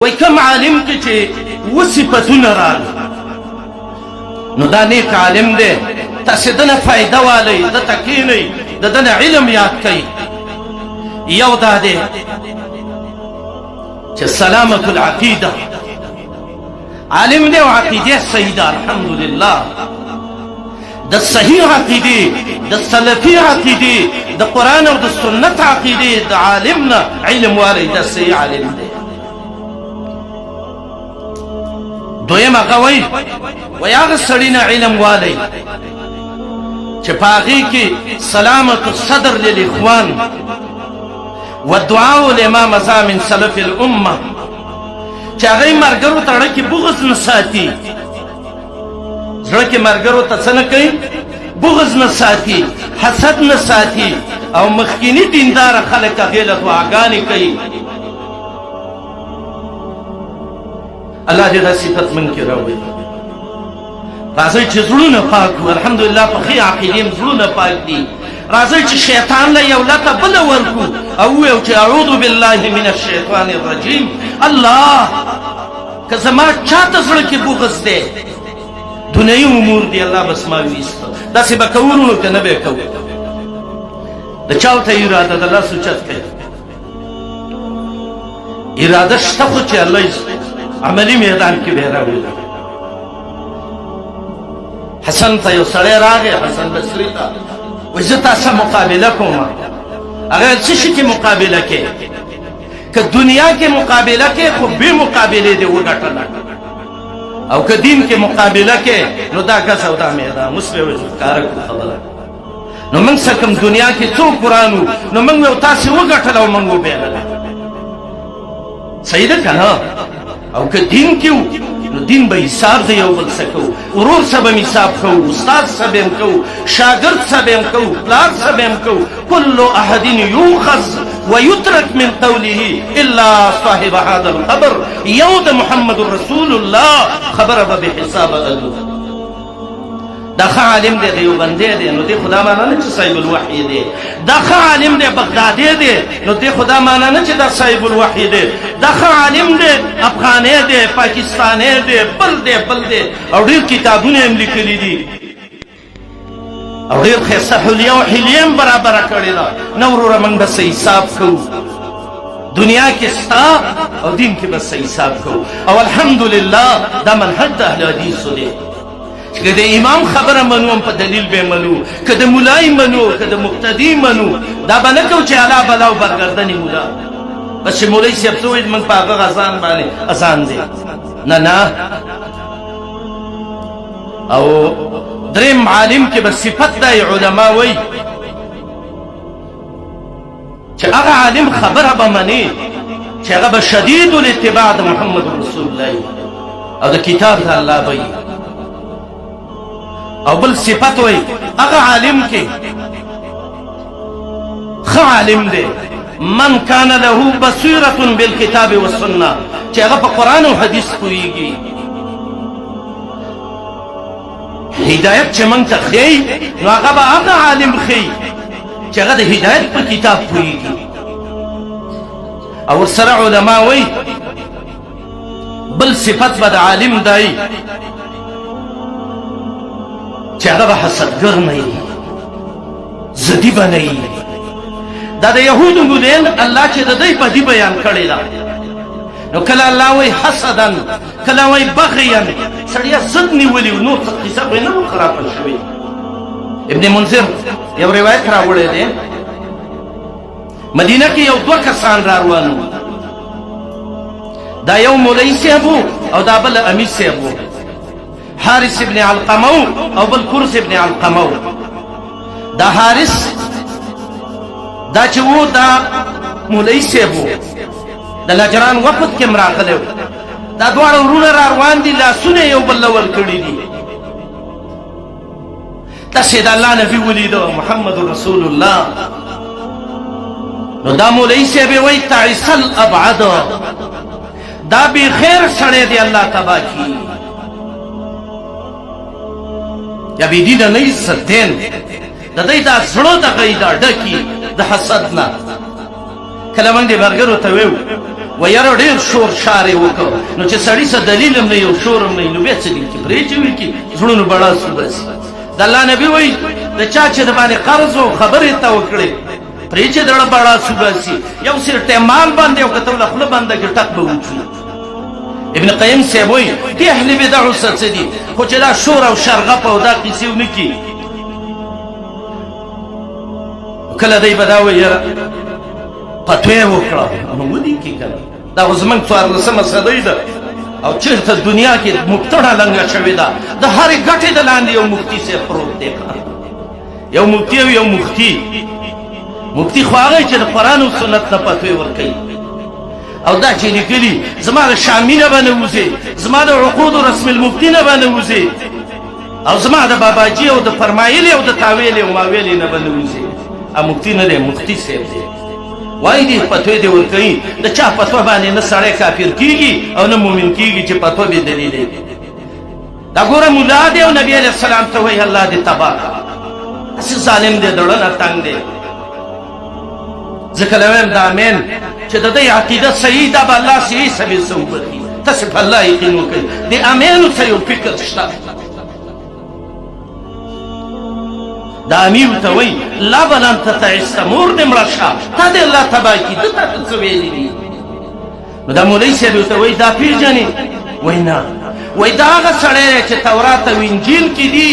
وای کم عالم کې چې و صفتونه راغلي نو دا نیک عالم دی، تاسې دنه فایده والی، دته کښېنئ، د دنه علم یاد کوئ. یو دا دی چې سلامت العقیده عالم دی او عقیده صحیح ده الحمدلله. د صحیح عقیده، د سلفي عقیده، د قرآن او د سنت عقیده د عالم نه علم والی دا صحیح عالم دی. دویم هغه وایي هغه سړي نه علم والی چې په هغې کې سلامت الصدر للاخوان والدعاء لما مضى من سلف الامه، چې هغوی ملګرو ته زړه کې بغض نه ساتي، زړه کې ملګرو ته څه نه کوي؟ بغض نه ساتي، حسد نه ساتي، او مخکیني دینداره خلک هغې له دعاګانې کوي. الله دې دا صفت من کې راوړي. راځئ چې زړونه پاک کړو، الحمدلله په ښې عقیدې م زړونه پاک دي. راځئ چې شیطان له یو لته بله ورکړو او ووایو چې اعوذ بالله من الشیطان الرجیم. الله که زما چاته زړه کې بغض دی، دنیایي امور دی، الله بس ما ویسته، داسې به کوو نو که نه به یې کوو. د چا ورته اراده ده لاس اوچت کوي، اراده شته خو چې الله عملي میدان کې به یې راوړي. حسن ته یو سړی راغی، حسن بصري ته، وایي زه تا څه مقابله کوم؟ هغه څه شي کې مقابله کې؟ که دنیا کې مقابله کې خو بې مقابلې دې وګټله، او که دین کې مقابله کې نو دا ګز او دا میدان اوس به وایي ښکاره کړو خبره. نو موږ څه کوم دنیا کې څو قرآن وو، نو موږ یو تاسې وګټله او موږ وبېلله. صحیح ده که نه؟ او که دین کې وو نو دین به حساب د یو بل څه کوو، ورور څه به حساب کوو، استاد څه به م کوو، شاګرد څه به م کوو، پلار څه به م کوو. کل احد یوخذ ویترک من قوله الا صاحب هذا القبر. یو د محمد رسول الله خبره به بحساب الو. دا ښه عالم دی، دیوبندی دی، نو دې خدا معنا نه چې صاحب الوحی دی. دا ښه عالم دی، بغدادی دی، نو دې خدا معنا نه چې دا صاحب الوحی دی. دا ښه عالم دی، افغانی دی، پاکستانی دی، بل دی، او ډېر کتابونه یې لیکلي دي، او ډېر ښایسته حلیه او حلیه هم برابره کړې ده. نه وروره موږ به څه حساب کوو، دنیا کې ستا او دین کې به څه حساب کوو. او الحمدلله دا منهج د اهل حدیثو دی که د امام خبره منو هم په دلیل به منو، که د ملای منو، که د مقتدي منو. دا به نه کوو چې الا بلا او برګردنې مولا، بس چې مولوي صاحب څه وایي موږ په هغه اذان باندې اذان دی. نه او دریم عالم کې به صفت دی، علما وایي چې هغه عالم خبره به مني چې هغه به شدید الاتباع د محمد رسول الله او د کتاب د الله به. او بل صفت وای هغه عالم کې ښه عالم دی من کان له بصیرة بالکتاب والسنه، چې هغه په قرآن او حدیث پوهیږي. هدایت چې موږ ته ښیي نو هغه به هغه عالم ښیي چې هغه د هدایت په کتاب پوهیږي. او ورسره علما وایي بل صفت به د عالم دی چې هغه به حسدګر نه وي، زدي به نه وي. دا د یهودو مولین الله چې د دوی بدي بیان کړې ده، نو کله الله وایي حسدا، کله وایي بغیا، سړیه ضد نیولي نور څه قصه به نه خرابه شوې. ابن منذر یو روایت راوړی دی، مدینه کې یو دوه کسان را روان وو، دا یو مولوي صاحب او دا بل امیر صاحب وو، حارث ابن علقمه او بل کرز ابن علقمه. دا حارث دا چې وو دا مولوي صاحب وو، د نجران وفد کې راغلی و. دا دواړه ورونه را روان دي، لاسونه یو بل له ورکړي دي. داسې د الله نبي ولیده محمد رسول الله. نو دا مولوي صاحب یې وایي تعس الابعد، دا بېخیر سړی دی، الله تباه کړي. یا بېدینه نه وي ستین، د دوی دا زړه دغه یې دا ډکي د حسد نه. کله موږ دې ملګرو ته ویو ویره ډېر شور شار یې وکړ نو چې سړي څه دلیل هم نه یو شور هم نه نو بیا څه دي چې پرې چې وکړي زړونو بړاس وباسي د الله نبي وایي د چا چې د باندې قرض و خبرې ته وکړې پرې چې د زړه بړاس وباسي یو سېرټی مال باندې او که ته له خوله بنده کړې ټک به وچوي ابن قیم صاحب وایي دې اهل بدعو څه دي خو چې دا شور او شرغپ او دا قیسې ونه کړي کله دی به دا وایي یاره فتوی یې وکړه نو ولیکي کنه دا خو زموږ څوارلسمه صدۍ ده او چېرته دنیا کې مبتړه لنګه شوې ده د هرې ګټې د لاندې یو مفتي صاحب پروت دی یو مفتي او یو مفتي خو هغه چې د قرآن او سنت نه فتوی ورکوي او دا چې لیکلي زما د شامي نه به نه وځې زما د عقود و رسم المفتي نه به نه وځې او زما د باباجي او د فرمایلې او د تاویلې او ماویلې نه به نه وځې مفتي نه دی مفتي صاحب دی وای دې فتوی دې ورکوي د چا فتوا باندې نه سړی کافر کیږي او نه مؤمن کیږي چې فتوا بې دلیل دا ګوره ملا دی او نبي علیه السلام ته وایي الله دې تباه کړه هسې ظالم دی زړه نه تنګ دی ځکه لویم دا امین چې د دې عقیده صحیح ده به الله صحیح سبیل څه وبخي تاسې په الله یقین وکړئ د امینو څه یو فکر شته دا امیر ته وایي لا بلن تتعسته مور دې مړه شه تا دې الله تباه کړي ده تا ته څه ویلي دي نو دا مولوي صاحب ورته وایي دا پېژنې وایي نه وایي دا هغه سړی دی چې تورات او انجیل کې دي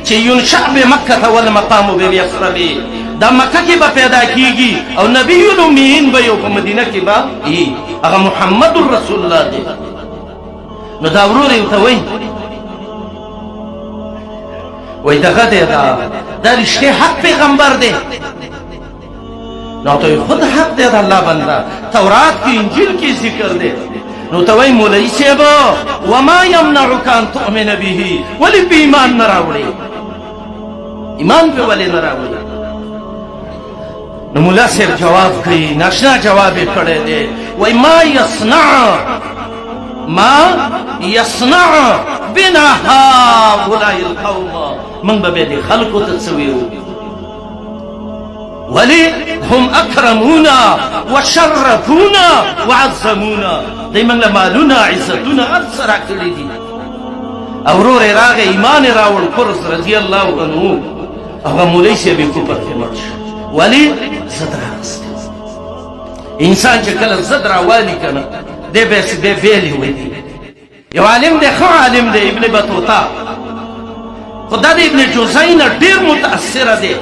چې ینشأ بمکة والمقام بمصر دا مکه کې به پیدا کیږي او نبی الامیین به یو په مدینه کې به وي هغه محمد رسول الله دی نو دا ورور یې ورته وایي وای دغه دی دا رښتیا حق پیغمبر دی نو ته خود حق دی د الله بنده تورات کې انجیل کې ذکر دی نو ته وای مولوي صاحب وما يمنعك ان تؤمن به ولې په ایمان نه راوړې ایمان په ولې نه راوړې نو مولا صاحب جواب کوي ناشنا جواب یې کړی دی وای ما يصنع بنا هؤلاء القوم من ببيد خلقه تسويه ولي هم أكرمونا وشرفونا وعظمونا دايما لمالونا عزتنا أبصر كليدي أورور راغ إيمان راو القرص رضي الله عنه أو موليس بكبر في مرش ولي زدرا إنسان شكل زدرا والي كان دي بس دي بيلي ويدي یو عالم دی خو عالم دی ابن بطوطه خدا د ابن جوزین ډیر متاثر دی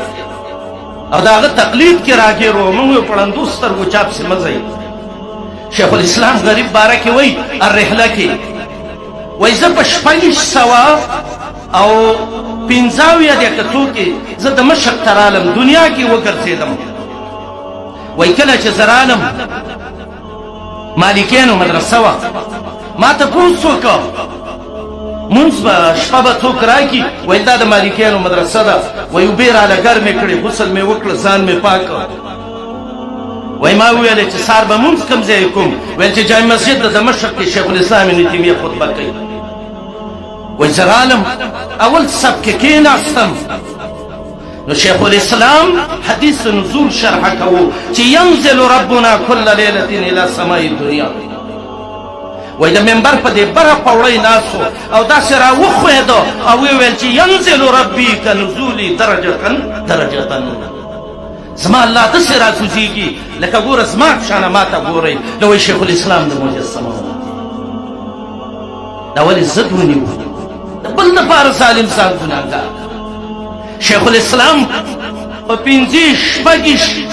او دا هغه تقلید کې راګیرو موږ پړندو سترګو چاپ سي مزه شیخ الاسلام غریب باره کې وای الرحله کې وای زه په 2600 او 15 د کتو کې زه د مشرق تر عالم دنیا کې وګرځیدم وای کله چې زرالم مالکینو مدرسه وا ما ته پوښتنه وکړه مونږ به شپه به څوک راکړي ویل دا د مالکیانو مدرسه ده وایي اوبې راله ګرمې کړې غسل مې وکړه ځان مې پاک کړ وایي ما وویل چې سهار به مونځ کوم ځای کوم ویل چې جامع مسجد د دمشق کې شیخ الاسلام ابن تیمیه خطبه کوي وایي زه رالم اول صف کې کېناستم نو شیخ الاسلام حدیث نزول شرحه کوو چې ینزل ربنا کل لیلة الى سماء الدنیا وای د منبر په دې بره پوړی ناسو او داسې راوښوېده او ویل چې ینزل ربي کنزولي درجة زما الله داسې راکوزېږي لکه ګوره زما شانه ما ته ګورئ د وایي شیخ الاسلام د مجسمه دا ولې ضد ونیو د بل دپاره ظالم ځان ګناهګار شیخ الاسلام په 15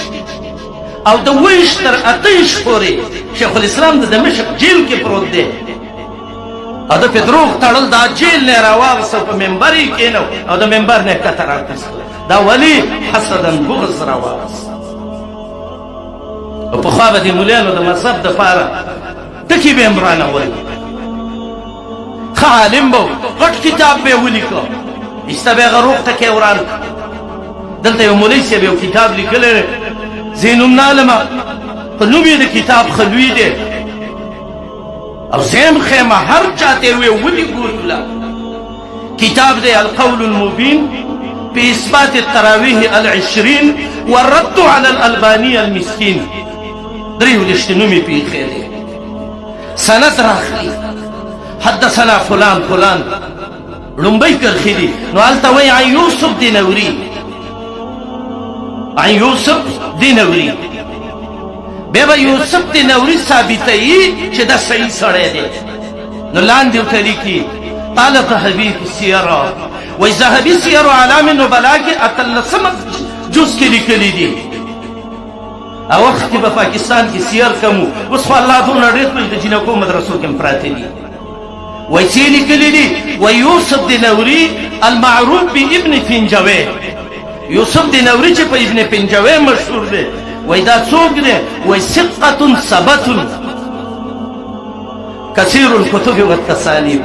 او د 20 تر 28 پورې شیخ الاسلام د دمشق جیل کې پروت دی او د په دروغ تړل دا جیل نه راواغسته په منبر یې کېنو او د منبر نه کته راکړه دا ولي حسدا بغض راواغسته او پخوا به د مولانو د مذهب دپاره ټکي به هم رانول ښه عالم به غټ کتاب به یې ولیکه ایسته به یې هغه روغ ټکی وران دلته یو مولوي صاحب یو کتاب لیکلی زینوم نالمه په نوم یې د کتاب خلوي دی او زیم خیمه هر چاته وی ولي ګورله کتاب دی القول المبین في إثبات التراويح 20 والرد على الألباني المسكين دريو لشتنومي في خيره سند راخلی حدثنا فلان فلان لنبی کرخی دی نو علتا وی عن یوسف دی نوری عن یوسف دی نوری بیبا یوسف دی نوری ثابتی چه دا صحیح سڑے دے نو لان دیو تلیکی قال ذهبی فی سیرہ وی ذهبی سیرہ علام نبلا کی اتلسمت جز کلی کلی دی او وقت با پاکستان کی سیر کمو وصف اللہ دون ریت مجد جنکو مدرسو کم پراتی دی ویسیلی کلی دی ویوسف دی نوری المعروف بی ابن پنجوے یوسف دی نوری چی پا ابن پنجوے مشہور دے ویدا سوک دے وی سقت ثبت کثیر الکتب والتسانیب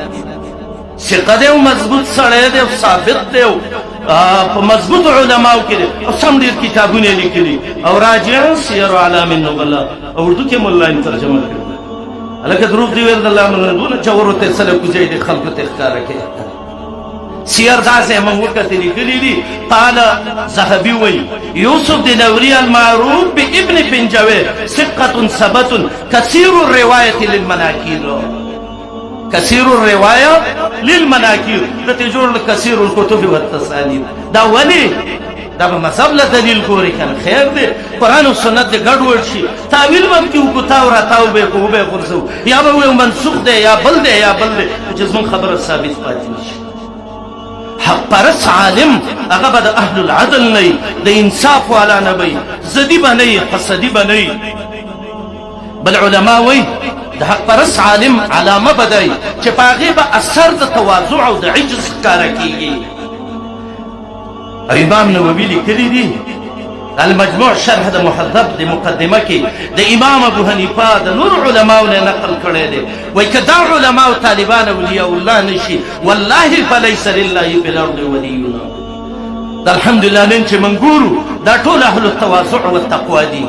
سقه دے و مضبوط سڑے دے و ثابت دے و مضبوط علماء کے دے اور سم دیر کتابونے لکلی اور راجعن سیر علام النبلا اور اردو کے ملائن ترجمہ کرد علاقہ دروب دیویر اللہ من دون چورو تیسلے کجائی دے خلق تختارہ کے سیر دازے منگوکتی لکلی دی قال ذهبی وی یوسف دی نوری المعروف بی ابن پنجوے سقت ثبت کثیر الروایت للمناکیر كثير الرواية للمناكير نتجور كثير الكتب والتصانيف دا ولي دا بمذهب له دلیل ګوري کنه خیر دی قرآن او سنت دې ګډ ورشي تعویل هم کې وکړو راټاو به کو به ورسو یا به منسوخ دی یا بل دی یا بل دی چې زمون خبره ثابت پاتې نشي حق پرس عالم هغه به د اهل العدل نه د انصاف والا نه وي زدي بنئ قصدي بنئ بل علماء وي د حق پرس عالم علامه بدای چې پاغه به اثر د تواضع او د عجز ښکارا کیږي. امام نووي لیکلی دی المجموع شرح د محذب د مقدمه کې د امام ابو حنیفه د نور علماو نه نقل کړی دی وایي که دا علماء او طالبان اولیاء الله نشي والله فلیس لله فی الارض ولیون. دا الحمدلله نن چې موږ ګورو دا ټول اهل التواضع والتقوا دي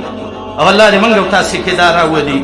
او الله دې موږ او تاسې کې دا راولي.